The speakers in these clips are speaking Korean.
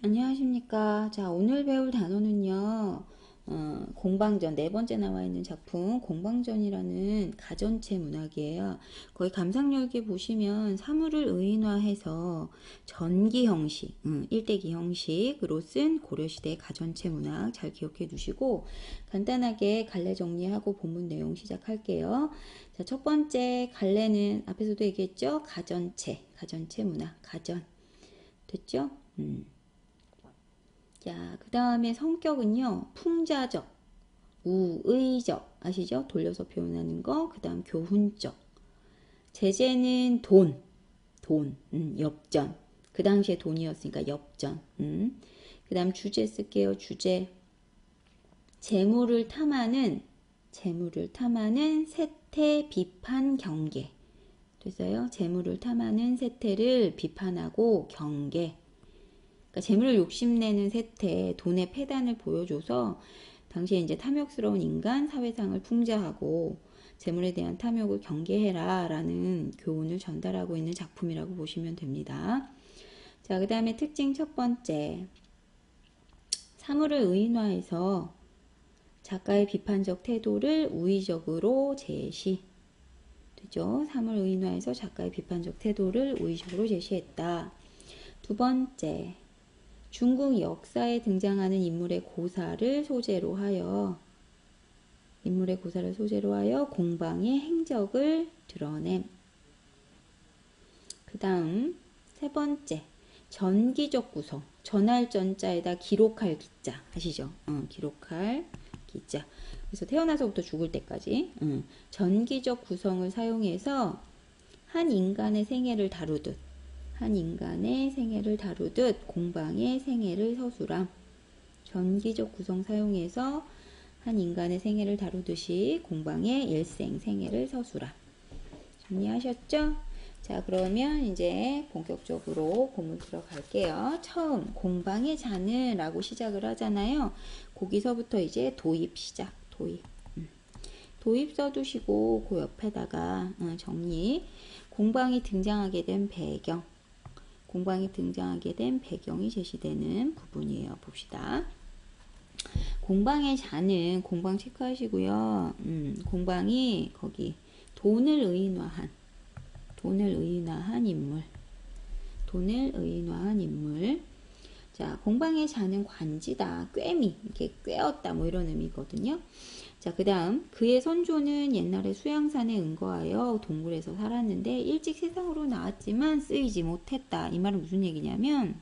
안녕하십니까. 자, 오늘 배울 단어는요, 공방전, 네 번째 나와 있는 작품, 공방전이라는 가전체 문학이에요. 거기 감상열기 보시면 사물을 의인화해서 전기 형식, 일대기 형식으로 쓴 고려시대 가전체 문학 잘 기억해 두시고, 간단하게 갈래 정리하고 본문 내용 시작할게요. 자, 첫 번째 갈래는 앞에서도 얘기했죠? 가전체 문학, 가전. 됐죠? 자, 그 다음에 성격은요, 풍자적, 우의적, 아시죠? 돌려서 표현하는 거. 그 다음 교훈적. 제재는 엽전. 그 당시에 돈이었으니까 엽전. 그 다음 주제 쓸게요, 주제. 재물을 탐하는 세태 비판 경계. 됐어요? 재물을 탐하는 세태를 비판하고 경계. 그러니까 재물을 욕심내는 세태, 돈의 패단을 보여줘서 당시에 이제 탐욕스러운 인간 사회상을 풍자하고 재물에 대한 탐욕을 경계해라 라는 교훈을 전달하고 있는 작품이라고 보시면 됩니다. 자, 그 다음에 특징 첫 번째. 사물을 의인화해서 작가의 비판적 태도를 우의적으로 제시. 되죠? 사물을 의인화해서 작가의 비판적 태도를 우의적으로 제시했다. 두 번째. 중국 역사에 등장하는 인물의 고사를 소재로 하여 공방의 행적을 드러냄. 그 다음 세 번째, 전기적 구성. 전할 전자에다 기록할 기자. 아시죠? 기록할 기자. 그래서 태어나서부터 죽을 때까지 전기적 구성을 사용해서 한 인간의 생애를 다루듯 공방의 생애를 서술함. 전기적 구성 사용해서 한 인간의 생애를 다루듯이 공방의 일생 생애를 서술함. 정리하셨죠? 자, 그러면 이제 본격적으로 본문 들어갈게요. 처음 공방의 자는 라고 시작을 하잖아요. 거기서부터 이제 도입 시작. 도입 써두시고 그 옆에다가 정리. 공방이 등장하게 된 배경이 제시되는 부분이에요. 봅시다. 공방의 자는 공방 체크하시고요. 공방이 거기 돈을 의인화한 인물. 자, 공방의 자는 관지다, 꿰미, 이렇게 꿰었다, 뭐 이런 의미거든요. 자, 그 다음 그의 선조는 옛날에 수양산에 은거하여 동굴에서 살았는데 일찍 세상으로 나왔지만 쓰이지 못했다. 이 말은 무슨 얘기냐면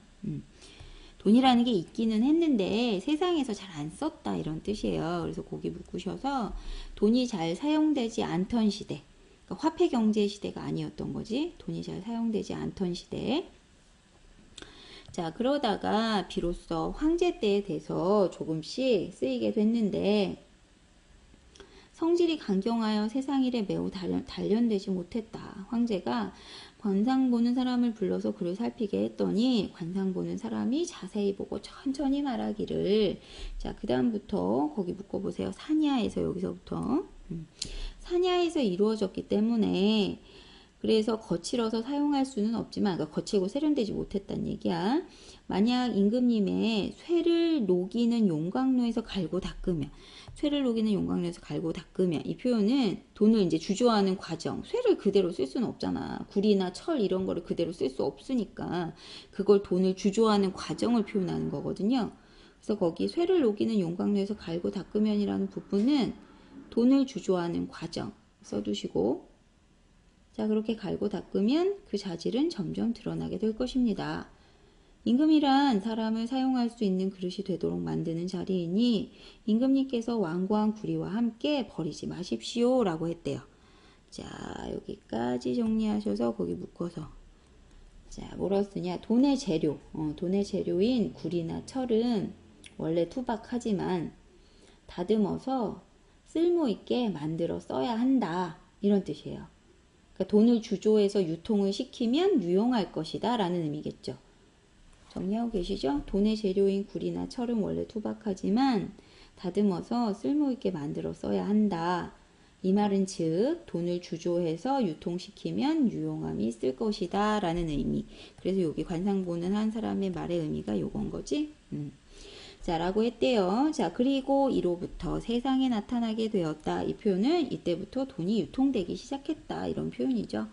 돈이라는 게 있기는 했는데 세상에서 잘 안 썼다, 이런 뜻이에요. 그래서 거기 묶으셔서 돈이 잘 사용되지 않던 시대, 그러니까 화폐 경제 시대가 아니었던 거지. 돈이 잘 사용되지 않던 시대. 자, 그러다가 비로소 황제 때에 돼서 조금씩 쓰이게 됐는데 성질이 강경하여 세상 일에 매우 단련되지 못했다. 황제가 관상 보는 사람을 불러서 그를 살피게 했더니 관상 보는 사람이 자세히 보고 천천히 말하기를. 자, 그 다음부터 거기 묶어보세요. 사냐에서, 여기서부터 사냐에서 이루어졌기 때문에 그래서 거칠어서 사용할 수는 없지만, 그러니까 거칠고 세련되지 못했다는 얘기야. 만약 임금님의 쇠를 녹이는 용광로에서 갈고 닦으면, 이 표현은 돈을 이제 주조하는 과정, 쇠를 그대로 쓸 수는 없잖아. 구리나 철 이런 거를 그대로 쓸 수 없으니까 그걸 돈을 주조하는 과정을 표현하는 거거든요. 그래서 거기 쇠를 녹이는 용광로에서 갈고 닦으면이라는 부분은 돈을 주조하는 과정 써두시고, 자, 그렇게 갈고 닦으면 그 자질은 점점 드러나게 될 것입니다. 임금이란 사람을 사용할 수 있는 그릇이 되도록 만드는 자리이니 임금님께서 완고한 구리와 함께 버리지 마십시오 라고 했대요. 자, 여기까지 정리하셔서 거기 묶어서, 자, 뭐라고 쓰냐. 돈의 재료인 구리나 철은 원래 투박하지만 다듬어서 쓸모있게 만들어 써야 한다, 이런 뜻이에요. 그러니까 돈을 주조해서 유통을 시키면 유용할 것이다 라는 의미겠죠. 정리하고 계시죠? 돈의 재료인 구리나 철은 원래 투박하지만 다듬어서 쓸모있게 만들어 써야 한다. 이 말은 즉 돈을 주조해서 유통시키면 유용함이 있을 것이다 라는 의미. 그래서 여기 관상보는 한 사람의 말의 의미가 요건 거지. 자, 라고 했대요. 자, 그리고 이로부터 세상에 나타나게 되었다. 이 표현은 이때부터 돈이 유통되기 시작했다. 이런 표현이죠.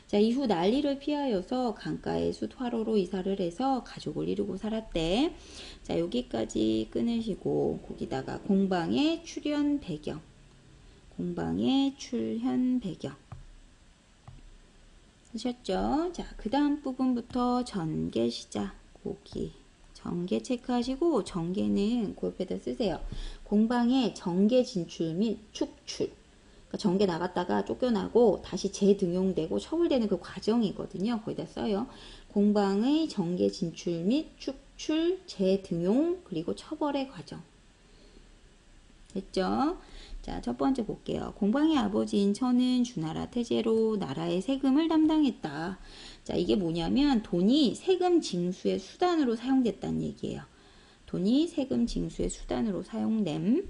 자, 이후 난리를 피하여서 강가의 숲 화로로 이사를 해서 가족을 이루고 살았대. 자, 여기까지 끊으시고 거기다가 공방의 출현 배경. 공방의 출현 배경. 쓰셨죠? 자, 그 다음 부분부터 전개 시작. 고기. 전개 체크하시고 전개는 그 옆에다 쓰세요. 공방의 전개 진출 및 축출. 그러니까 전개 나갔다가 쫓겨나고 다시 재등용되고 처벌되는 그 과정이거든요. 거기다 써요. 공방의 전개 진출 및 축출, 재등용, 그리고 처벌의 과정. 됐죠? 자, 첫 번째 볼게요. 공방의 아버지인 천은 주나라 태제로 나라의 세금을 담당했다. 자, 이게 뭐냐면 돈이 세금 징수의 수단으로 사용됐다는 얘기예요. 돈이 세금 징수의 수단으로 사용됨.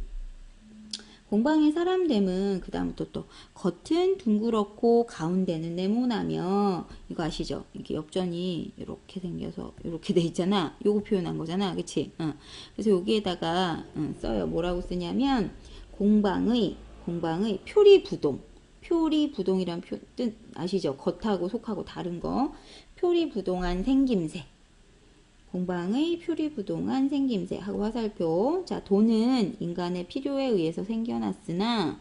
공방의 사람됨은 그 다음부터 또 겉은 둥그렇고 가운데는 네모나며 이거 아시죠? 이게 옆전이 이렇게 생겨서 이렇게 돼 있잖아. 요거 표현한 거잖아. 그치? 그래서 여기에다가 써요. 뭐라고 쓰냐면 공방의 표리부동. 표리부동이란 뜻 아시죠? 겉하고 속하고 다른 거. 표리부동한 생김새. 공방의 표리부동한 생김새 하고 화살표. 자, 돈은 인간의 필요에 의해서 생겨났으나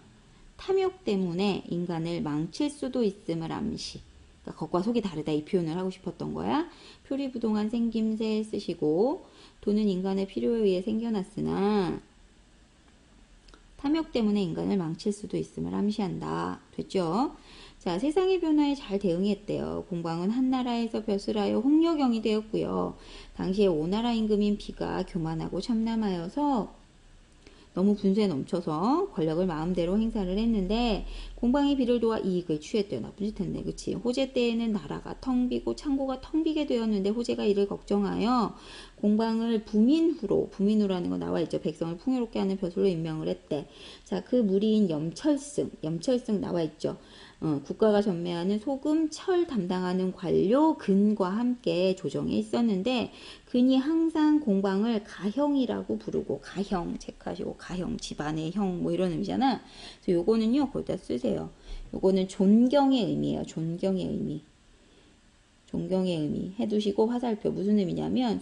탐욕 때문에 인간을 망칠 수도 있음을 암시. 그러니까 겉과 속이 다르다 이 표현을 하고 싶었던 거야. 표리부동한 생김새 쓰시고 돈은 인간의 필요에 의해 생겨났으나 탐욕 때문에 인간을 망칠 수도 있음을 암시한다. 됐죠? 자, 세상의 변화에 잘 대응했대요. 공방은 한나라에서 벼슬하여 홍려경이 되었고요. 당시에 오나라 임금인 비가 교만하고 참남하여서 너무 분수에 넘쳐서 권력을 마음대로 행사를 했는데 공방이 비를 도와 이익을 취했대요. 나쁜 짓 했네. 그치? 호재 때에는 나라가 텅 비고 창고가 텅 비게 되었는데 호재가 이를 걱정하여 공방을 부민후라는 거 나와 있죠. 백성을 풍요롭게 하는 벼슬로 임명을 했대. 자, 그 무리인 염철승 나와 있죠. 국가가 전매하는 소금, 철 담당하는 관료 근과 함께 조정에 있었는데 근이 항상 공방을 가형이라고 부르고 가형 체크하시고 가형 집안의 형 뭐 이런 의미잖아. 그래서 요거는요 거기다 쓰세요. 요거는 존경의 의미예요. 존경의 의미. 존경의 의미 해두시고 화살표 무슨 의미냐면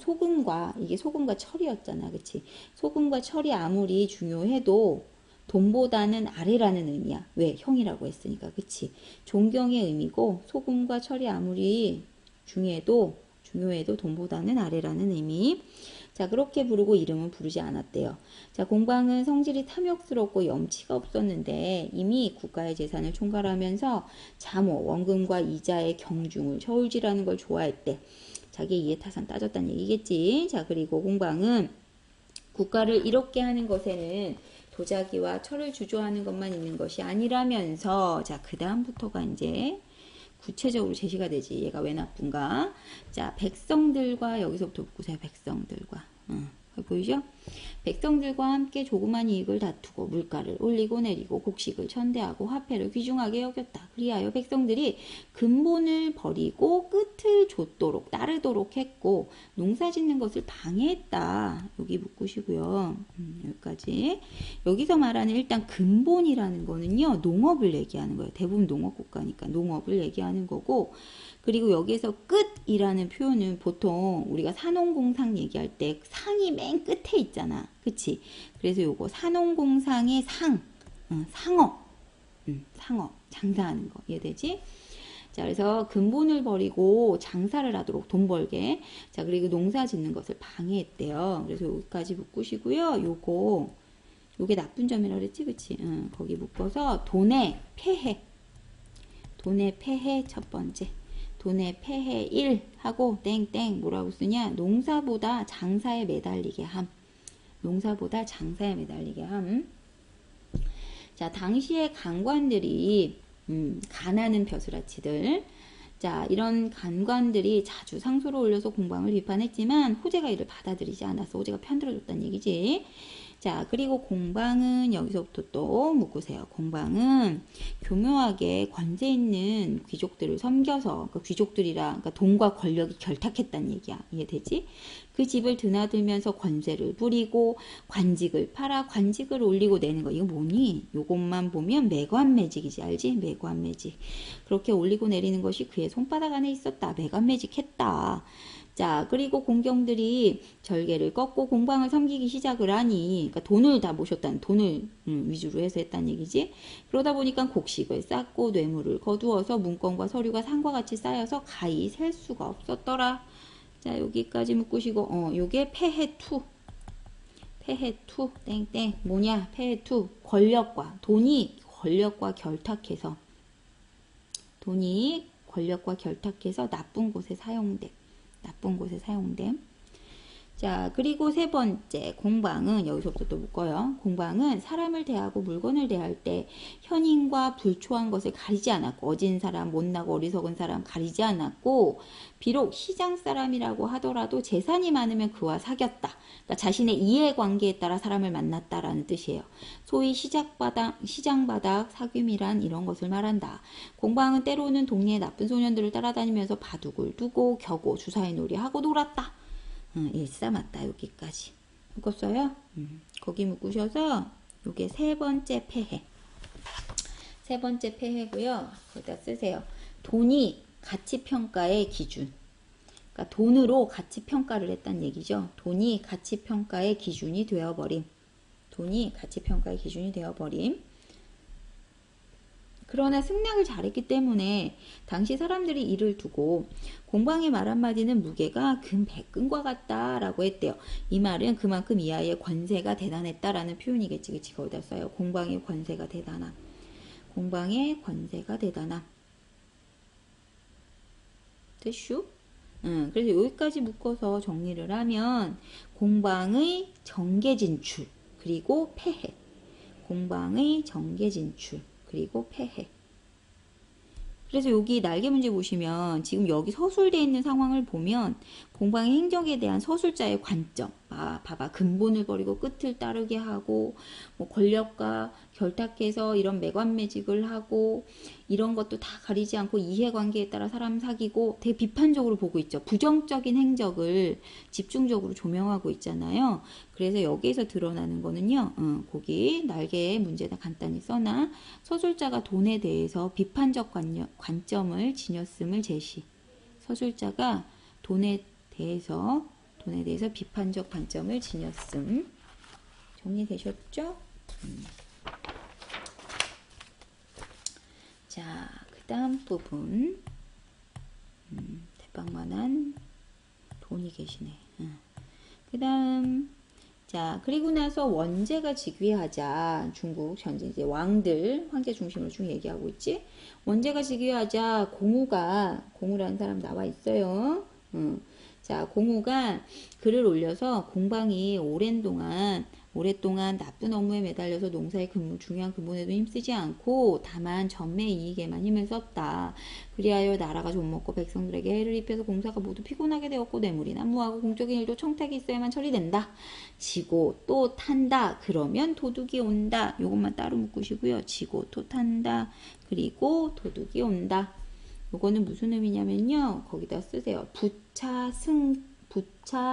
이게 소금과 철이었잖아. 그치? 소금과 철이 아무리 중요해도 돈보다는 아래라는 의미야. 왜? 형이라고 했으니까. 그치? 존경의 의미고 소금과 철이 아무리 중요해도 돈보다는 아래라는 의미. 자, 그렇게 부르고 이름은 부르지 않았대요. 자, 공방은 성질이 탐욕스럽고 염치가 없었는데 이미 국가의 재산을 총괄하면서 자모, 원금과 이자의 경중을 저울질하는 걸 좋아했대. 자기 이해타산 따졌다는 얘기겠지. 자, 그리고 공방은 국가를 이롭게 하는 것에는 도자기와 철을 주조하는 것만 있는 것이 아니라면서 자, 그 다음부터가 이제 구체적으로 제시가 되지. 얘가 왜 나쁜가? 자, 백성들과 여기서부터 묶으세요. 백성들과. 보이죠? 백성들과 함께 조그만 이익을 다투고 물가를 올리고 내리고 곡식을 천대하고 화폐를 귀중하게 여겼다. 그리하여 백성들이 근본을 버리고 끝을 좇도록 따르도록 했고 농사 짓는 것을 방해했다. 여기 묶으시고요. 여기까지. 여기서 말하는 일단 근본이라는 거는요. 농업을 얘기하는 거예요. 대부분 농업 국가니까 농업을 얘기하는 거고 그리고 여기에서 끝이라는 표현은 보통 우리가 산업공상 얘기할 때 상이 맨 끝에 있잖아. 그치? 그래서 요거 산업공상의 상업. 상업. 장사하는 거. 이해되지? 자, 그래서 근본을 버리고 장사를 하도록 돈 벌게. 자, 그리고 농사 짓는 것을 방해했대요. 그래서 여기까지 묶으시고요. 요게 나쁜 점이라 그랬지? 그치? 거기 묶어서 돈의 폐해 첫 번째. 돈의 폐해 1 하고 땡땡 뭐라고 쓰냐? 농사보다 장사에 매달리게 함. 자, 당시에 간관들이 가나는 벼슬아치들. 자, 이런 간관들이 자주 상소를 올려서 공방을 비판했지만 호재가 이를 받아들이지 않았어. 호재가 편들어줬다는 얘기지. 자, 그리고 공방은 여기서부터 또 묶으세요. 공방은 교묘하게 권세 있는 귀족들을 섬겨서, 그러니까 귀족들이라, 그러니까 돈과 권력이 결탁했다는 얘기야. 이해되지? 그 집을 드나들면서 권세를 부리고 관직을 팔아 관직을 올리고 내는 거. 이거 뭐니? 요것만 보면 매관매직이지. 알지? 매관매직. 그렇게 올리고 내리는 것이 그의 손바닥 안에 있었다. 매관매직했다. 자, 그리고 공경들이 절개를 꺾고 공방을 섬기기 시작을 하니, 그러니까 돈을 다 모셨다는, 돈을 위주로 해서 했다는 얘기지. 그러다 보니까 곡식을 쌓고 뇌물을 거두어서 문건과 서류가 산과 같이 쌓여서 가히 셀 수가 없었더라. 자, 여기까지 묶으시고, 요게 폐해투. 폐해투, 땡땡. 뭐냐, 폐해투. 권력과, 돈이 권력과 결탁해서, 돈이 권력과 결탁해서 나쁜 곳에 사용됨. 나쁜 곳에 사용됨. 자, 그리고 세 번째 공방은 여기서부터 또 묶어요. 공방은 사람을 대하고 물건을 대할 때 현인과 불초한 것을 가리지 않았고, 어진 사람, 못나고 어리석은 사람 가리지 않았고, 비록 시장 사람이라고 하더라도 재산이 많으면 그와 사귀었다. 그러니까 자신의 이해관계에 따라 사람을 만났다라는 뜻이에요. 소위 시장바닥, 사귐이란 이런 것을 말한다. 공방은 때로는 동네의 나쁜 소년들을 따라다니면서 바둑을 두고 겨고 주사위 놀이하고 놀았다. 일삼았다. 여기까지 묶었어요. 거기 묶으셔서 요게 세 번째 폐해. 세 번째 폐해고요. 거기다 쓰세요. 돈이 가치평가의 기준. 그러니까 돈으로 가치평가를 했다는 얘기죠. 돈이 가치평가의 기준이 되어버림. 돈이 가치평가의 기준이 되어버림. 그러나 승낙을 잘했기 때문에 당시 사람들이 이를 두고 공방의 말 한마디는 무게가 금 100근과 같다라고 했대요. 이 말은 그만큼 이 아이의 권세가 대단했다라는 표현이겠지. 그치? 거기다 써요. 공방의 권세가 대단함. 공방의 권세가 대단함. 됐슈? 그래서 여기까지 묶어서 정리를 하면 공방의 정계 진출 그리고 폐해. 공방의 정계 진출 그리고 폐해. 그래서 여기 날개 문제 보시면 지금 여기 서술되어 있는 상황을 보면 공방의 행적에 대한 서술자의 관점. 봐봐. 근본을 버리고 끝을 따르게 하고 뭐 권력과 결탁해서 이런 매관매직을 하고 이런 것도 다 가리지 않고 이해관계에 따라 사람 사귀고 되게 비판적으로 보고 있죠. 부정적인 행적을 집중적으로 조명하고 있잖아요. 그래서 여기에서 드러나는 거는요. 거기 날개의 문제다 간단히 써놔. 서술자가 돈에 대해서 비판적 관점을 지녔음을 제시. 서술자가 돈에 대해서 비판적 관점을 지녔음. 정리되셨죠? 자, 그 다음 부분. 대빵만한 돈이 계시네. 그 다음, 자, 그리고 나서 원제가 즉위하자. 중국 현재 이제 황제 중심으로 쭉 얘기하고 있지. 원제가 즉위하자 공우라는 사람 나와 있어요. 자, 공우가 글을 올려서 공방이 오랫동안 나쁜 업무에 매달려서 농사의 중요한 근본에도 힘쓰지 않고 다만 전매 이익에만 힘을 썼다. 그리하여 나라가 좀먹고 백성들에게 해를 입혀서 공사가 모두 피곤하게 되었고 뇌물이 난무하고 공적인 일도 청탁이 있어야만 처리된다. 지고 또 탄다. 그러면 도둑이 온다. 요것만 따로 묶으시고요. 지고 또 탄다. 그리고 도둑이 온다. 요거는 무슨 의미냐면요. 거기다 쓰세요. 부차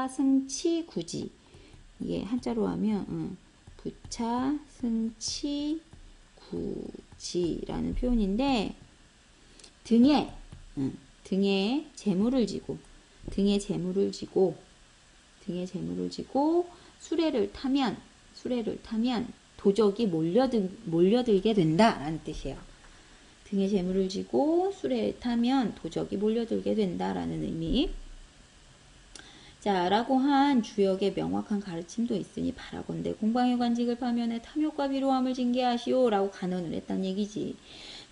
승치 구지. 이게 한자로 하면 부차 승치 구지라는 표현인데 등에 재물을 지고 수레를 타면 도적이 몰려들게 된다라는 뜻이에요. 등에 재물을 지고 수레에 타면 도적이 몰려들게 된다라는 의미. 자, 라고 한 주역의 명확한 가르침도 있으니 바라건대 공방의 관직을 파면해 탐욕과 비로함을 징계하시오 라고 간언을 했단 얘기지.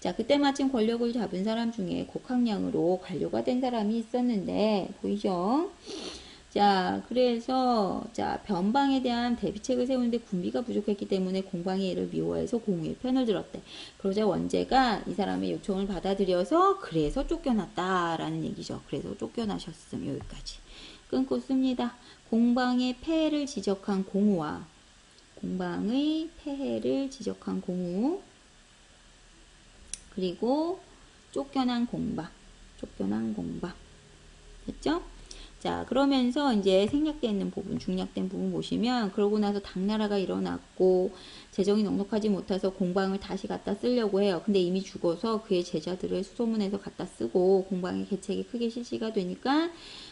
자, 그때 마침 권력을 잡은 사람 중에 곡학량으로 관료가 된 사람이 있었는데 보이죠? 자, 그래서 변방에 대한 대비책을 세우는데 군비가 부족했기 때문에 공방이 이를 미워해서 공우의 편을 들었대. 그러자 원제가 이 사람의 요청을 받아들여서 그래서 쫓겨났다라는 얘기죠. 그래서 쫓겨나셨음. 여기까지 끊고 씁니다. 공방의 폐해를 지적한 공우와 공방의 폐해를 지적한 공우. 그리고 쫓겨난 공방. 됐죠? 자, 그러면서 이제 생략되어 있는 부분, 중략된 부분 보시면, 그러고 나서 당나라가 일어났고, 재정이 넉넉하지 못해서 공방을 다시 갖다 쓰려고 해요. 근데 이미 죽어서 그의 제자들을 수소문해서 갖다 쓰고, 공방의 계책이 크게 실시가 되니까,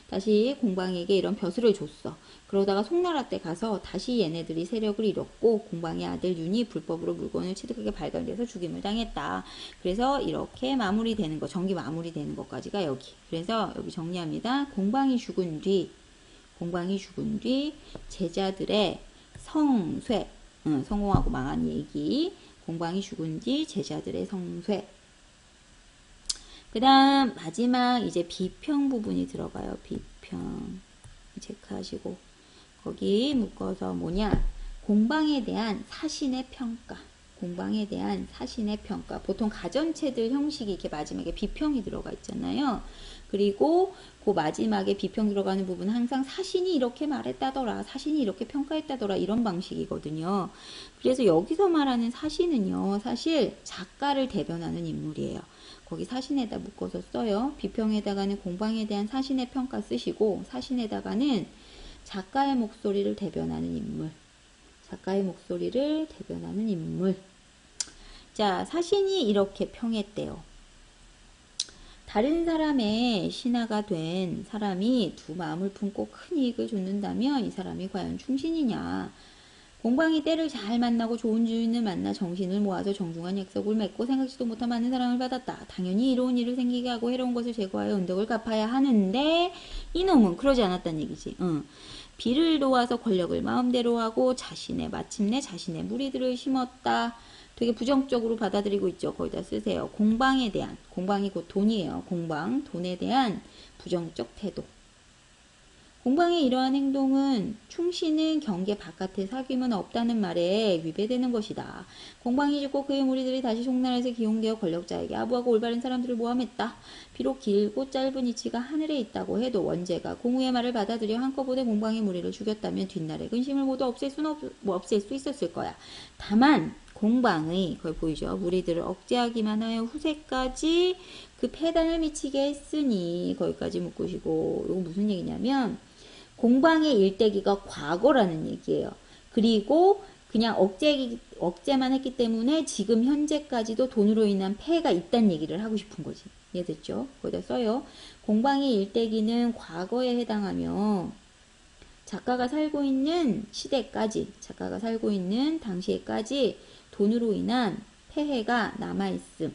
다시 공방에게 이런 벼슬을 줬어. 그러다가 송나라 때 가서 다시 얘네들이 세력을 잃었고, 공방의 아들 윤이 불법으로 물건을 취득하게 발견돼서 죽임을 당했다. 그래서 이렇게 마무리되는 거, 전기 마무리되는 것까지가 여기. 그래서 여기 정리합니다. 공방이 죽은 뒤 제자들의 성쇠, 성공하고 망한 얘기. 공방이 죽은 뒤 제자들의 성쇠. 그 다음 마지막 이제 비평 부분이 들어가요. 비평 체크하시고 거기 묶어서 뭐냐, 공방에 대한 사신의 평가. 보통 가전체들 형식이 이렇게 마지막에 비평이 들어가 있잖아요. 그리고 그 마지막에 비평 들어가는 부분은 항상 사신이 이렇게 말했다더라, 사신이 이렇게 평가했다더라, 이런 방식이거든요. 그래서 여기서 말하는 사신은요, 사실 작가를 대변하는 인물이에요. 거기 사신에다 묶어서 써요. 비평에다가는 공방에 대한 사신의 평가 쓰시고, 사신에다가는 작가의 목소리를 대변하는 인물. 자, 사신이 이렇게 평했대요. 다른 사람의 신하가 된 사람이 두 마음을 품고 큰 이익을 줬는다면 이 사람이 과연 충신이냐. 공방이 때를 잘 만나고 좋은 주인을 만나 정신을 모아서 정중한 약속을 맺고 생각지도 못한 많은 사랑을 받았다. 당연히 이로운 일을 생기게 하고 해로운 것을 제거하여 은덕을 갚아야 하는데 이놈은 그러지 않았단 얘기지. 비를 도와서 권력을 마음대로 하고 마침내 자신의 무리들을 심었다. 되게 부정적으로 받아들이고 있죠. 거기다 쓰세요. 공방이 곧 돈이에요. 돈에 대한 부정적 태도. 공방의 이러한 행동은 충신은 경계 바깥의 사귐은 없다는 말에 위배되는 것이다. 공방이 죽고 그의 무리들이 다시 송나라에서 기용되어 권력자에게 아부하고 올바른 사람들을 모함했다. 비록 길고 짧은 이치가 하늘에 있다고 해도 원제가 공우의 말을 받아들여 한꺼번에 공방의 무리를 죽였다면 뒷날의 근심을 모두 없앨 수 있었을 거야. 다만 공방의, 거기 보이죠? 무리들을 억제하기만 하여 후세까지 그 폐단을 미치게 했으니, 거기까지 묶으시고, 이거 무슨 얘기냐면 공방의 일대기가 과거라는 얘기예요. 그리고 그냥 억제만 했기 때문에 지금 현재까지도 돈으로 인한 폐해가 있다는 얘기를 하고 싶은 거지. 이해됐죠? 거기다 써요. 공방의 일대기는 과거에 해당하며 작가가 살고 있는 당시에까지 돈으로 인한 폐해가 남아있음.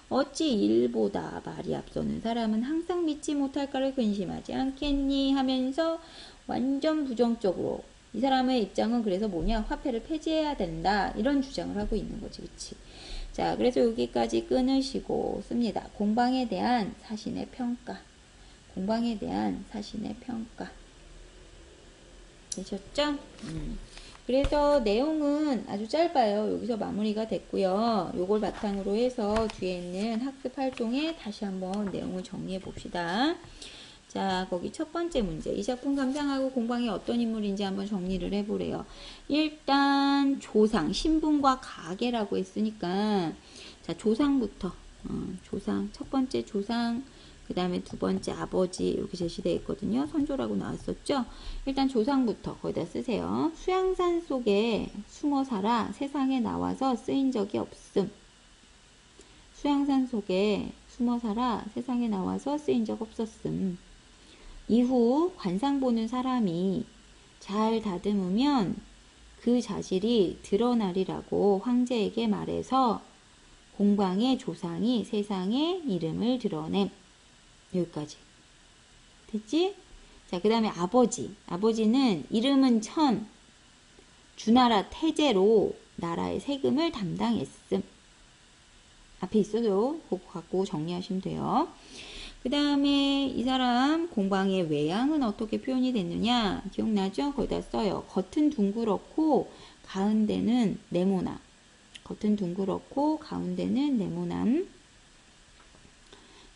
어찌 일보다 말이 앞서는 사람은 항상 믿지 못할까를 근심하지 않겠니 하면서 완전 부정적으로, 이 사람의 입장은 그래서 뭐냐, 화폐를 폐지해야 된다, 이런 주장을 하고 있는 거지. 그치? 자, 그래서 여기까지 끊으시고 씁니다. 공방에 대한 사신의 평가. 되셨죠? 그래서 내용은 아주 짧아요. 여기서 마무리가 됐고요. 요걸 바탕으로 해서 뒤에 있는 학습 활동에 다시 한번 내용을 정리해 봅시다. 자, 거기 첫 번째 문제. 이 작품 감상하고 공방이 어떤 인물인지 한번 정리를 해보래요. 일단 조상, 신분과 가계라고 했으니까, 자, 조상부터. 첫 번째 조상, 그 다음에 두 번째 아버지, 이렇게 제시되어 있거든요. 선조라고 나왔었죠. 일단 조상부터 거기다 쓰세요. 수양산 속에 숨어 살아 세상에 나와서 쓰인 적이 없음. 수양산 속에 숨어 살아 세상에 나와서 쓰인 적 없었음. 이후 관상 보는 사람이 잘 다듬으면 그 자질이 드러나리라고 황제에게 말해서 공방의 조상이 세상에 이름을 드러냄. 여기까지. 됐지? 자, 그 다음에 아버지. 아버지는 이름은 천, 주나라 태제로 나라의 세금을 담당했음. 앞에 있어도 그거 갖고 정리하시면 돼요. 그 다음에 이 사람 공방의 외양은 어떻게 표현이 됐느냐? 기억나죠? 거기다 써요. 겉은 둥그렇고 가운데는 네모남.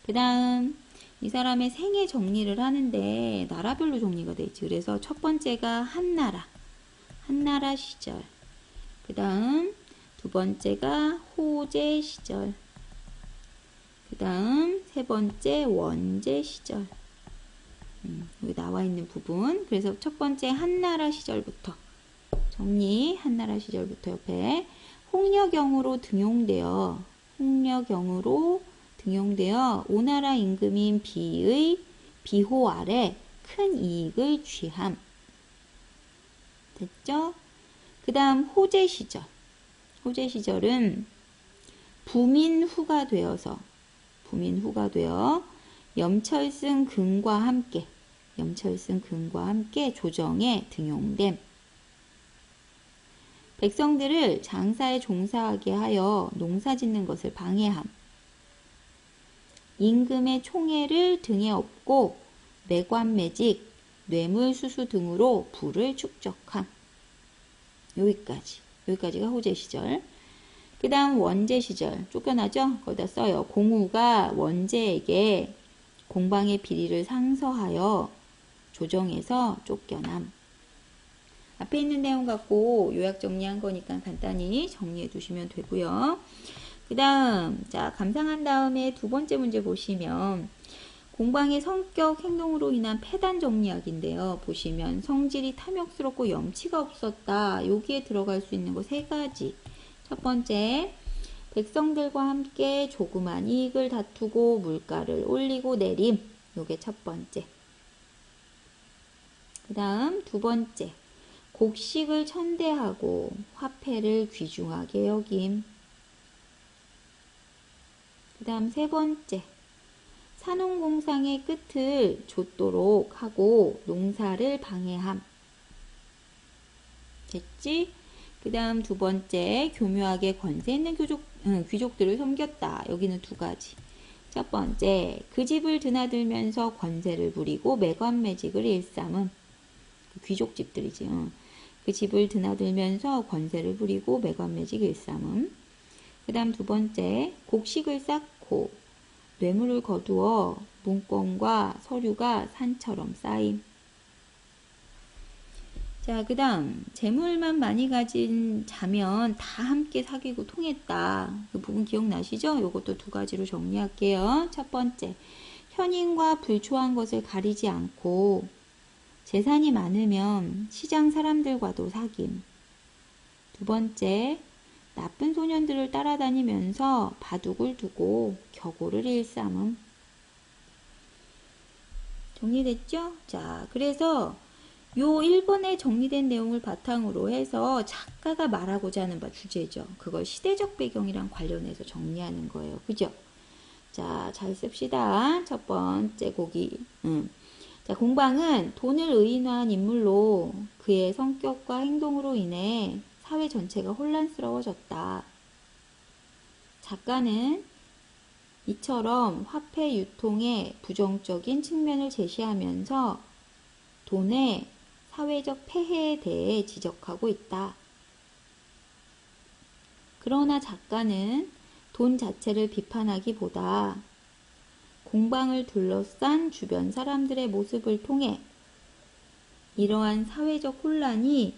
그 다음 이 사람의 생애 정리를 하는데 나라별로 정리가 되어 있지. 그래서 첫 번째가 한나라 시절. 그 다음 두 번째가 호제 시절. 그 다음 세 번째 원제 시절. 여기 나와 있는 부분. 그래서 첫 번째 한나라 시절부터 정리. 한나라 시절부터 옆에 홍려경으로 등용되어 오나라 임금인 비의 비호 아래 큰 이익을 취함. 됐죠? 그 다음 호제 시절은 부민후가 되어 염철승 근과 함께 조정에 등용됨. 백성들을 장사에 종사하게 하여 농사 짓는 것을 방해함. 임금의 총애를 등에 업고 매관매직, 뇌물수수 등으로 부를 축적함. 여기까지가 호제 시절. 그 다음 원제 시절. 쫓겨나죠? 거기다 써요. 공우가 원제에게 공방의 비리를 상서하여 조정해서 쫓겨남. 앞에 있는 내용 갖고 요약 정리한 거니까 간단히 정리해 두시면 되고요. 그 다음 감상한 다음에 두 번째 문제 보시면 공방의 성격 행동으로 인한 폐단 정리하기인데요. 보시면 성질이 탐욕스럽고 염치가 없었다. 여기에 들어갈 수 있는 거 세 가지. 첫 번째, 백성들과 함께 조그만 이익을 다투고 물가를 올리고 내림. 요게 첫 번째. 그 다음 두 번째, 곡식을 천대하고 화폐를 귀중하게 여김. 그 다음 세 번째, 산홍공상의 끝을 좇도록 하고 농사를 방해함. 됐지? 그 다음 두 번째, 교묘하게 권세 있는 귀족들을 섬겼다. 여기는 두 가지. 첫 번째, 그 집을 드나들면서 권세를 부리고 매관매직을 일삼음. 귀족집들이지. 그 집을 드나들면서 권세를 부리고 매관매직 일삼음. 그 다음 두 번째, 곡식을 쌓고 뇌물을 거두어 문건과 서류가 산처럼 쌓임. 자, 그 다음 재물만 많이 가진 자면 다 함께 사귀고 통했다. 그 부분 기억나시죠? 요것도 두 가지로 정리할게요. 첫 번째, 현인과 불초한 것을 가리지 않고 재산이 많으면 시장 사람들과도 사귐. 두 번째, 나쁜 소년들을 따라다니면서 바둑을 두고 격오를 일삼음. 정리됐죠? 자, 그래서 요 1번에 정리된 내용을 바탕으로 해서 작가가 말하고자 하는 바 주제죠. 그걸 시대적 배경이랑 관련해서 정리하는 거예요. 그죠? 자, 잘 씁시다. 첫 번째 곡이. 자, 공방은 돈을 의인화한 인물로 그의 성격과 행동으로 인해 사회 전체가 혼란스러워졌다. 작가는 이처럼 화폐 유통의 부정적인 측면을 제시하면서 돈의 사회적 폐해에 대해 지적하고 있다. 그러나 작가는 돈 자체를 비판하기보다 공방을 둘러싼 주변 사람들의 모습을 통해 이러한 사회적 혼란이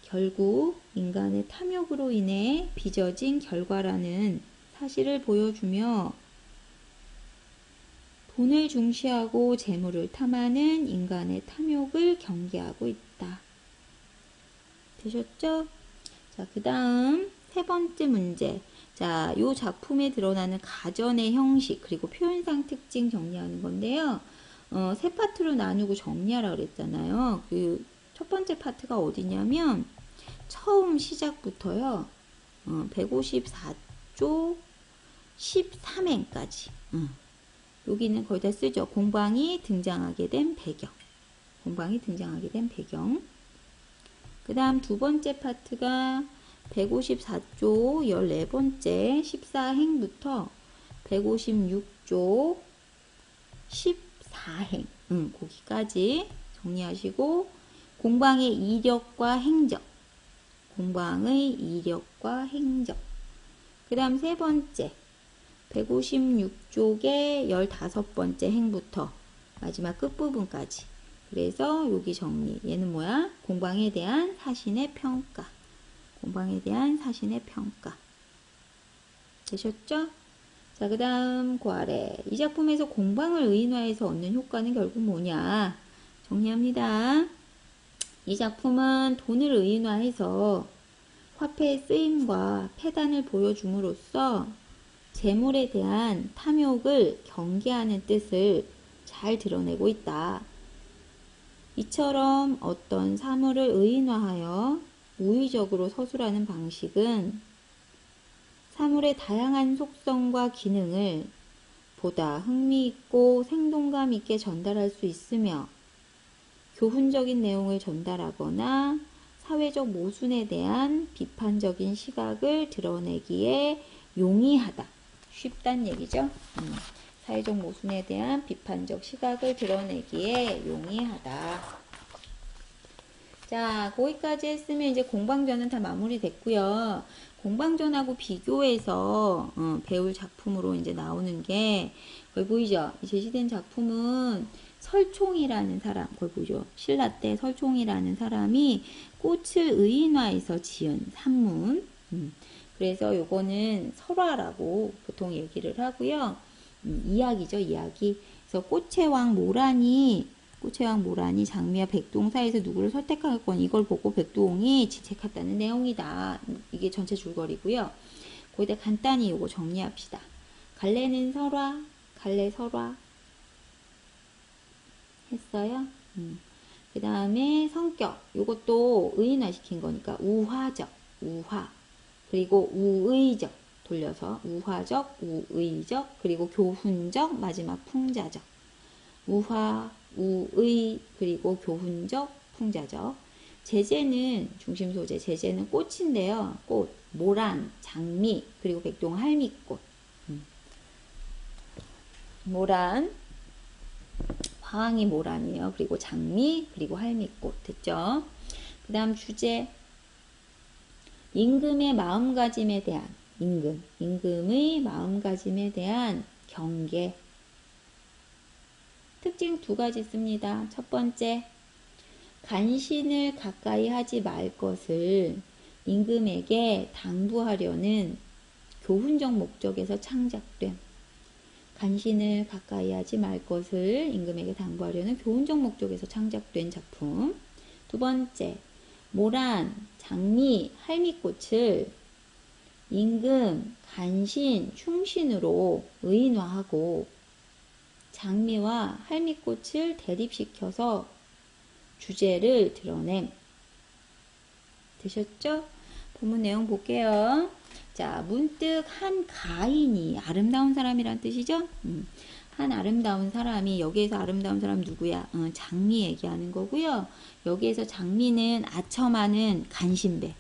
결국 인간의 탐욕으로 인해 빚어진 결과라는 사실을 보여주며 돈을 중시하고 재물을 탐하는 인간의 탐욕을 경계하고 있다. 되셨죠? 자, 그 다음 세 번째 문제. 자, 요 작품에 드러나는 가전의 형식 그리고 표현상 특징 정리하는 건데요. 세 파트로 나누고 정리하라 그랬잖아요. 그 첫 번째 파트가 어디냐면 처음 시작부터요. 154조 13행까지. 여기는 거의 다 쓰죠. 공방이 등장하게 된 배경. 그 다음 두 번째 파트가 154조 14번째 14행부터 156조 14행. 거기까지 정리하시고 공방의 이력과 행적. 그 다음 세 번째, 156쪽의 15번째 행부터 마지막 끝부분까지. 그래서 여기 정리. 얘는 뭐야? 공방에 대한 사신의 평가. 공방에 대한 사신의 평가. 되셨죠? 자, 그 다음 그 아래. 이 작품에서 공방을 의인화해서 얻는 효과는 결국 뭐냐? 정리합니다. 이 작품은 돈을 의인화해서 화폐의 쓰임과 패단을 보여줌으로써 재물에 대한 탐욕을 경계하는 뜻을 잘 드러내고 있다. 이처럼 어떤 사물을 의인화하여 우의적으로 서술하는 방식은 사물의 다양한 속성과 기능을 보다 흥미있고 생동감 있게 전달할 수 있으며 교훈적인 내용을 전달하거나 사회적 모순에 대한 비판적인 시각을 드러내기에 용이하다. 쉽단 얘기죠. 사회적 모순에 대한 비판적 시각을 드러내기에 용이하다. 자, 거기까지 했으면 이제 공방전은 다 마무리됐고요. 공방전하고 비교해서 배울 작품으로 이제 나오는 게 거기 보이죠? 제시된 작품은 설총이라는 사람, 거기 보이죠? 신라 때 설총이라는 사람이 꽃을 의인화해서 지은 산문. 그래서 요거는 설화라고 보통 얘기를 하고요. 이야기죠, 이야기. 그래서 꽃의 왕 모란이 장미와 백두홍 사이에서 누구를 선택하건 이걸 보고 백두홍이 지책했다는 내용이다. 이게 전체 줄거리고요. 거기다 간단히 요거 정리합시다. 갈래는 설화, 갈래 설화 했어요. 그 다음에 성격, 요것도 의인화 시킨 거니까 우화적, 우화. 그리고 우의적, 돌려서 우화적, 우의적, 그리고 교훈적, 마지막 풍자적. 우화, 우의, 그리고 교훈적, 풍자적. 제재는 중심 소재, 제재는 꽃인데요. 꽃, 모란, 장미, 그리고 백동 할미꽃. 모란, 화왕이 모란이에요. 그리고 장미, 그리고 할미꽃. 됐죠? 그 다음 주제. 임금의 마음가짐에 대한, 임금의 마음가짐에 대한 경계. 특징 두 가지 있습니다. 첫 번째, 간신을 가까이 하지 말 것을 임금에게 당부하려는 교훈적 목적에서 창작됨. 간신을 가까이 하지 말 것을 임금에게 당부하려는 교훈적 목적에서 창작된 작품. 두 번째, 모란, 장미, 할미꽃을 임금, 간신, 충신으로 의인화하고 장미와 할미꽃을 대립시켜서 주제를 드러냄. 되셨죠? 본문 내용 볼게요. 자, 문득 한 가인이 아름다운 사람이란 뜻이죠? 한 아름다운 사람이, 여기에서 아름다운 사람 누구야? 장미 얘기하는 거고요. 여기에서 장미는 아첨하는 간신배,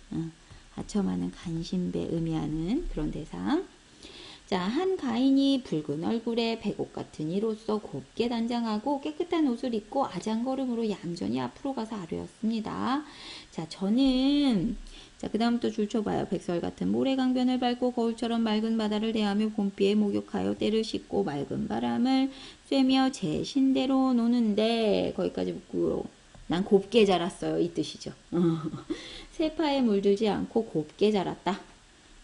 아첨하는 간신배 의미하는 그런 대상. 자, 한 가인이 붉은 얼굴에 백옥 같은 이로써 곱게 단장하고 깨끗한 옷을 입고 아장걸음으로 얌전히 앞으로 가서 아뢰었습니다. 자, 저는 그 다음 또 줄 쳐봐요. 백설 같은 모래강변을 밟고 거울처럼 맑은 바다를 대하며 봄비에 목욕하여 때를 씻고 맑은 바람을 쐬며 제 신대로 노는데, 거기까지 묻고요. 난 곱게 자랐어요. 이 뜻이죠. 세파에 물들지 않고 곱게 자랐다.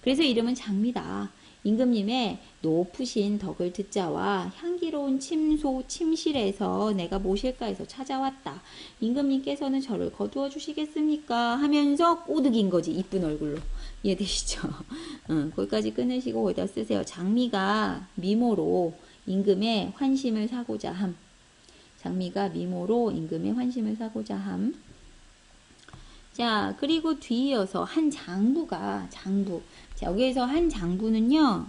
그래서 이름은 장미다. 임금님의 높으신 덕을 듣자와 향기로운 침소 침실에서 내가 모실까 해서 찾아왔다. 임금님께서는 저를 거두어 주시겠습니까? 하면서 꼬드긴 거지. 이쁜 얼굴로. 이해되시죠? 거기까지 끊으시고 거기다 쓰세요. 장미가 미모로 임금의 환심을 사고자 함. 장미가 미모로 임금의 환심을 사고자 함. 자, 그리고 뒤이어서 한 장부가, 장부. 자, 여기에서 한 장부는요,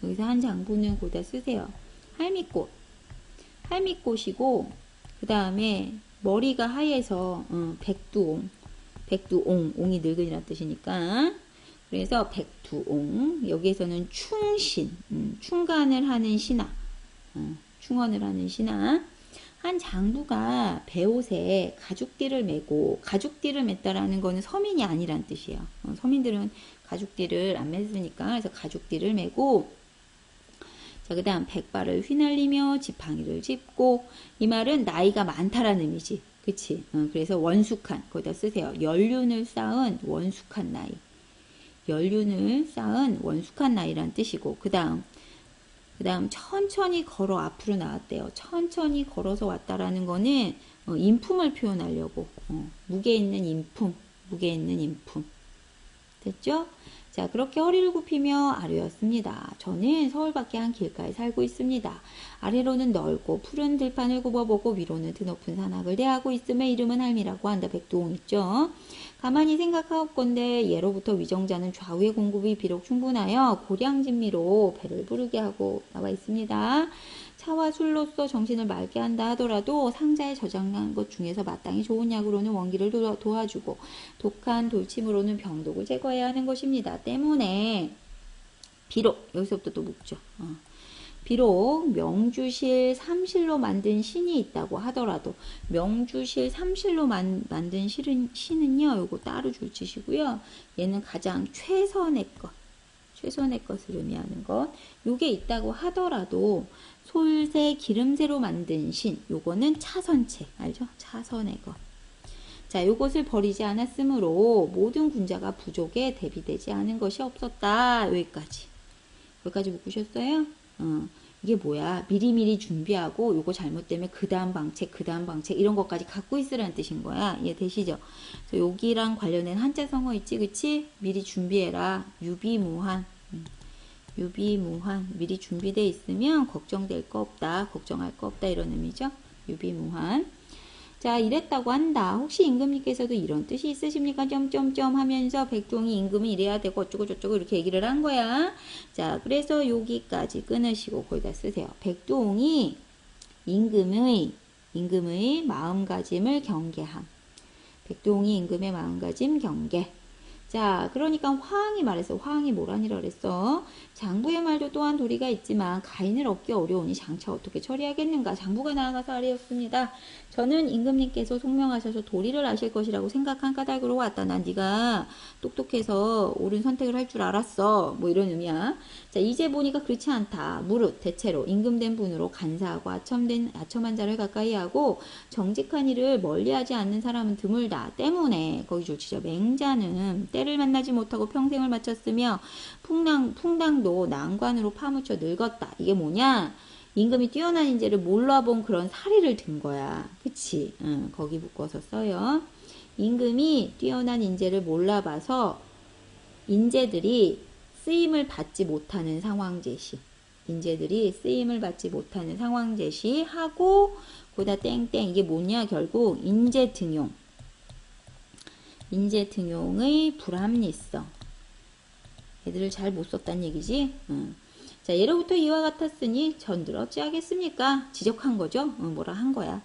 여기서 한 장부는 거기다 쓰세요. 할미꽃. 할미꽃이고, 그 다음에 머리가 하얘서, 백두옹. 백두옹. 옹이 늙은이란 뜻이니까. 그래서 백두옹. 여기에서는 충신. 충간을 하는 신하. 충언을 하는 신하. 한 장부가 배옷에 가죽띠를 메고, 가죽띠를 맸다라는 거는 서민이 아니란 뜻이에요. 서민들은 가죽띠를 안 맸으니까, 그래서 가죽띠를 메고 자, 그 다음 백발을 휘날리며 지팡이를 짚고, 이 말은 나이가 많다라는 의미지. 그치? 그래서 원숙한, 거기다 쓰세요. 연륜을 쌓은 원숙한 나이. 연륜을 쌓은 원숙한 나이란 뜻이고, 그 다음 천천히 걸어 앞으로 나왔대요. 천천히 걸어서 왔다라는 거는 인품을 표현하려고, 무게 있는 인품, 무게 있는 인품. 됐죠? 자, 그렇게 허리를 굽히며 아뢰었습니다. 저는 서울 밖의 한 길가에 살고 있습니다. 아래로는 넓고 푸른 들판을 굽어보고 위로는 드높은 산악을 대하고 있음에 이름은 할미라고 한다. 백두홍 있죠? 가만히 생각하옵건대 예로부터 위정자는 좌우의 공급이 비록 충분하여 고량진미로 배를 부르게 하고 나와 있습니다. 차와 술로써 정신을 맑게 한다 하더라도 상자에 저장한 것 중에서 마땅히 좋은 약으로는 원기를 도와주고 독한 돌침으로는 병독을 제거해야 하는 것입니다. 때문에 비록 여기서부터 또 묻죠. 비록 명주실 삼실로 만든 신이 있다고 하더라도 명주실 삼실로 만든 신은요, 요거 따로 줄치시고요. 얘는 가장 최선의 것을 의미하는 것. 요게 있다고 하더라도 솔새 기름새로 만든 신, 요거는 차선체, 알죠? 차선의 것. 자, 요것을 버리지 않았으므로 모든 군자가 부족에 대비되지 않은 것이 없었다. 여기까지 묶으셨어요? 이게 뭐야? 미리미리 준비하고 요거 잘못되면 그 다음 방책 이런 것까지 갖고 있으라는 뜻인 거야. 이해되시죠? 여기랑 관련된 한자 성어 있지, 그치? 미리 준비해라. 유비무한. 미리 준비되어 있으면 걱정될 거 없다. 걱정할 거 없다. 이런 의미죠. 유비무한. 자, 이랬다고 한다. 혹시 임금님께서도 이런 뜻이 있으십니까? 점점점 하면서 백종이 임금은 이래야 되고 어쩌고저쩌고 이렇게 얘기를 한 거야. 자, 그래서 여기까지 끊으시고 거기다 쓰세요. 백종이 임금의 마음가짐을 경계함. 백종이 임금의 마음가짐 경계. 자, 그러니까 화왕이 말했어. 화왕이 뭐라니라 그랬어? 장부의 말도 또한 도리가 있지만 가인을 얻기 어려우니 장차 어떻게 처리하겠는가? 장부가 나아가서 아뢰었습니다. 저는 임금님께서 송명하셔서 도리를 아실 것이라고 생각한 까닭으로 왔다. 난 네가 똑똑해서 옳은 선택을 할 줄 알았어. 뭐 이런 의미야. 자, 이제 보니까 그렇지 않다. 무릇 대체로 임금된 분으로 간사하고 아첨한 자를 가까이 하고 정직한 일을 멀리하지 않는 사람은 드물다. 때문에 거기 좋지죠. 맹자는 때를 만나지 못하고 평생을 마쳤으며 풍당도 난관으로 파묻혀 늙었다. 이게 뭐냐? 임금이 뛰어난 인재를 몰라본 그런 사리를 든 거야. 그치? 거기 묶어서 써요. 임금이 뛰어난 인재를 몰라봐서 인재들이 쓰임을 받지 못하는 상황 제시. 하고 거기다 땡땡. 이게 뭐냐? 결국 인재 등용의 불합리성. 애들을 잘 못 썼다는 얘기지. 자, 예로부터 이와 같았으니 전들 어찌하겠습니까? 지적한 거죠. 뭐라 한 거야.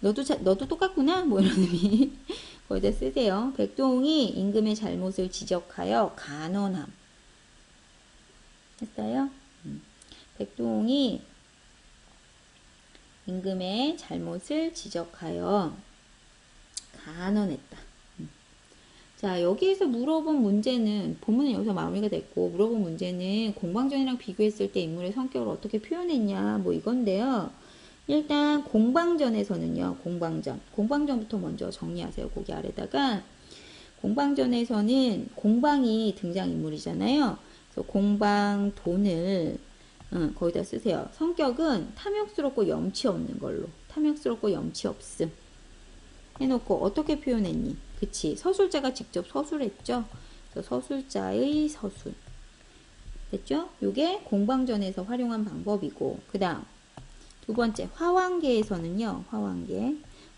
너도 똑같구나. 뭐 이런 의미. 거기다 쓰세요. 백동이 임금의 잘못을 지적하여 간언함. 했어요? 백동이 임금의 잘못을 지적하여 간언했다. 자, 여기에서 물어본 문제는, 본문은 여기서 마무리가 됐고, 물어본 문제는 공방전이랑 비교했을 때 인물의 성격을 어떻게 표현했냐, 뭐 이건데요. 일단, 공방전에서는요, 공방전부터 먼저 정리하세요. 거기 아래다가, 공방전에서는 공방이 등장인물이잖아요. 그래서 공방돈을, 거기다 쓰세요. 성격은 탐욕스럽고 염치 없는 걸로. 탐욕스럽고 염치 없음. 해놓고 어떻게 표현했니? 그치. 서술자가 직접 서술했죠. 그래서 서술자의 서술. 됐죠? 요게 공방전에서 활용한 방법이고, 그 다음 두 번째 화왕계에서는요.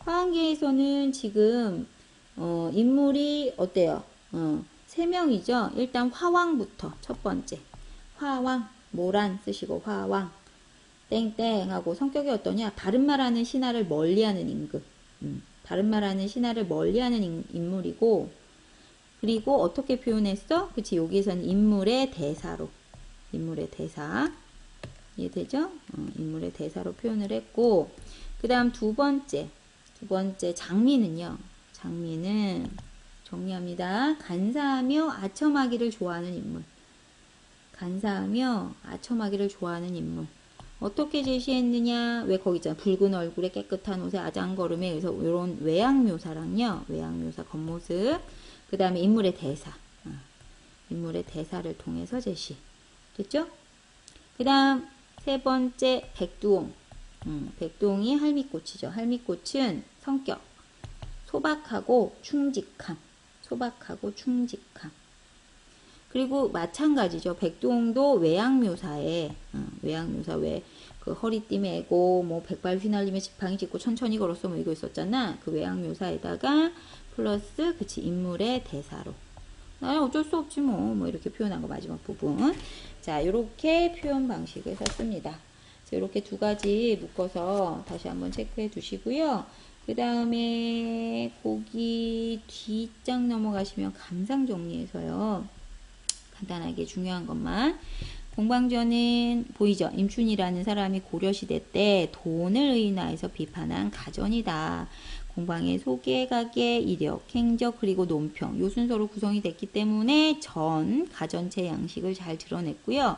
화왕계에서는 지금 인물이 어때요? 세 명이죠. 일단 화왕부터 첫 번째 화왕 모란 쓰시고 화왕 땡땡 하고 성격이 어떠냐? 바른말하는 신하를 멀리하는 임금. 바른말하는 신하를 멀리하는 인물이고, 그리고 어떻게 표현했어? 그치, 여기서는 인물의 대사. 이해되죠? 인물의 대사로 표현을 했고, 그 다음 두 번째 장미는 정리합니다. 간사하며 아첨하기를 좋아하는 인물. 간사하며 아첨하기를 좋아하는 인물. 어떻게 제시했느냐? 왜 거기 있잖아. 붉은 얼굴에 깨끗한 옷에 아장걸음에. 그래서 이런 외양 묘사랑요. 외양 묘사 겉모습. 그 다음에 인물의 대사. 인물의 대사를 통해서 제시. 됐죠? 그 다음 세 번째 백두옹. 백두옹이 할미꽃이죠. 할미꽃은 성격. 소박하고 충직함. 소박하고 충직함. 그리고 마찬가지죠. 백두옹도 외양묘사에 외양묘사 왜 그 허리띠 매고 뭐 백발 휘날리며 지팡이 짚고 천천히 걸었어 뭐 이거 있었잖아. 그 외양묘사에다가 플러스 그치 인물의 대사로. 나는 어쩔 수 없지 뭐 이렇게 표현한 거 마지막 부분. 자, 이렇게 표현 방식을 썼습니다. 이렇게 두 가지 묶어서 다시 한번 체크해 두시고요. 그 다음에 거기 뒷장 넘어가시면 감상 정리해서요. 간단하게 중요한 것만. 공방전은 보이죠? 임춘이라는 사람이 고려시대 때 돈을 의인화해서 비판한 가전이다. 공방의 소개, 가계, 이력, 행적, 그리고 논평 요 순서로 구성이 됐기 때문에 전 가전체 양식을 잘 드러냈고요.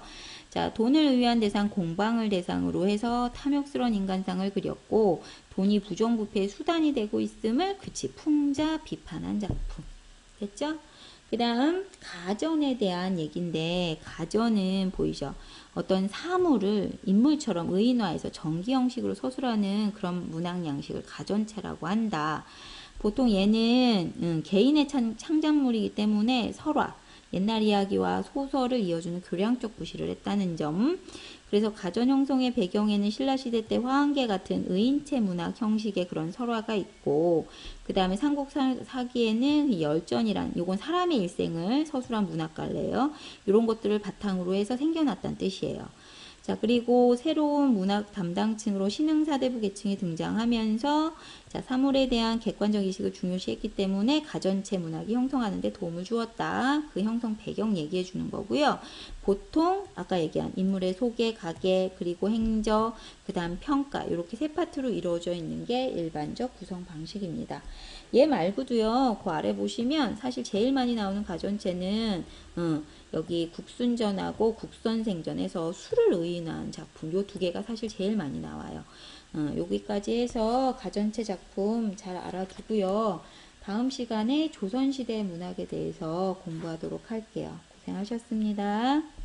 자, 돈을 의한 대상 공방을 대상으로 해서 탐욕스러운 인간상을 그렸고 돈이 부정부패의 수단이 되고 있음을 그치 풍자 비판한 작품. 됐죠? 그 다음 가전에 대한 얘기인데 가전은 보이죠? 어떤 사물을 인물처럼 의인화해서 전기 형식으로 서술하는 그런 문학 양식을 가전체라고 한다. 보통 얘는 개인의 창작물이기 때문에 설화, 옛날 이야기와 소설을 이어주는 교량적 구실을 했다는 점. 그래서 가전 형성의 배경에는 신라시대 때 화한계 같은 의인체 문학 형식의 그런 설화가 있고, 그 다음에 삼국사기에는 열전이란, 요건 사람의 일생을 서술한 문학갈래예요. 이런 것들을 바탕으로 해서 생겨났다는 뜻이에요. 자, 그리고 새로운 문학 담당층으로 신흥사대부 계층이 등장하면서 자, 사물에 대한 객관적 인식을 중요시했기 때문에 가전체 문학이 형성하는 데 도움을 주었다. 그 형성 배경 얘기해 주는 거고요. 보통 아까 얘기한 인물의 소개, 가계, 그리고 행적, 그 다음 평가 이렇게 세 파트로 이루어져 있는 게 일반적 구성 방식입니다. 얘 말고도요. 그 아래 보시면 사실 제일 많이 나오는 가전체는 여기 국순전하고 국선생전에서 수를 의인화한 작품 요 두 개가 사실 제일 많이 나와요. 여기까지 해서 가전체 작품 잘 알아두고요. 다음 시간에 조선시대 문학에 대해서 공부하도록 할게요. 고생하셨습니다.